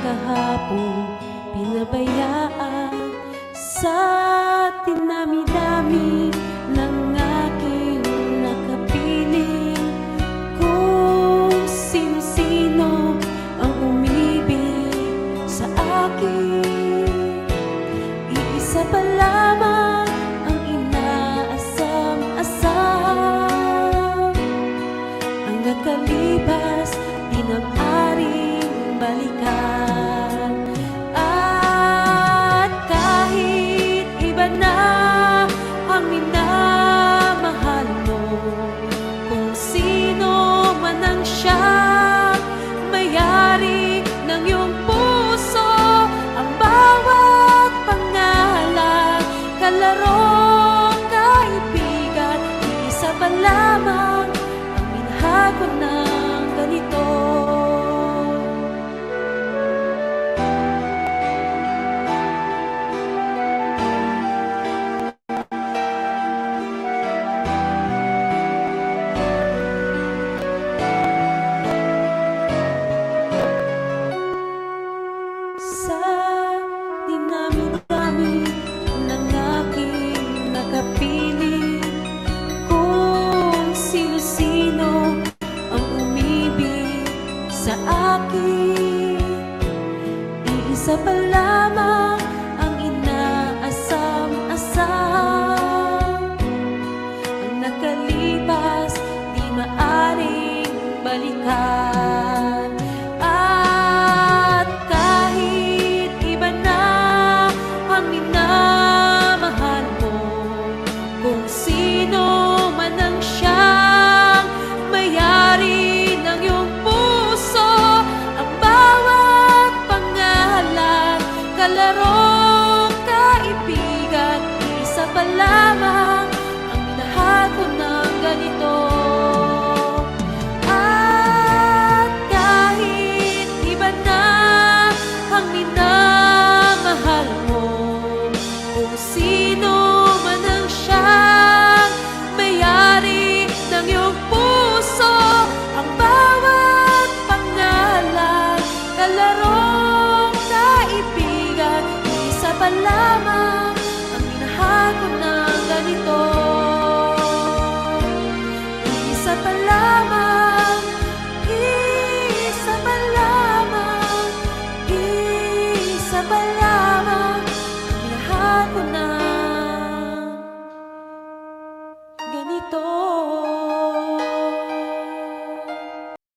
kahapon pinabayaan sa dinami-dami ng aking nakapiling. Kung sino-sino ang umibig sa akin, iisa pa lamang ang inaasam-asam. Ang nakalipas di na maaring balikan. At kahit iba na ang minamahal mo, kung sino man ang siyang may-ari ng iyong puso, ang bawat pangalan, kalaro, kaibigan, isa pa lamang ang minahal ko ng ganito. Sa dinami-dami ng aking nakapiling, kung sino-sino ang umibig sa akin, iisa pa lamang ang inaasam-asam. Ang nakalipas di maaring balikan. At kahit iba na ang minamahal mo, kung sino man ang siyang may-ari ng iyong puso, ang bawat pangalan, kalaro, kaibigan, isa pa lamang ang minahal ko ng ganito. At kahit iba na ang minamahal mo, kung sino man ang siyang may-ari ng iyong puso, ang bawat pangalan, kalaro, kaibigan, isa pa lamang ang minahal ko ng ganito. Isa pa lamang, isa pa lamang, isa pa lamang.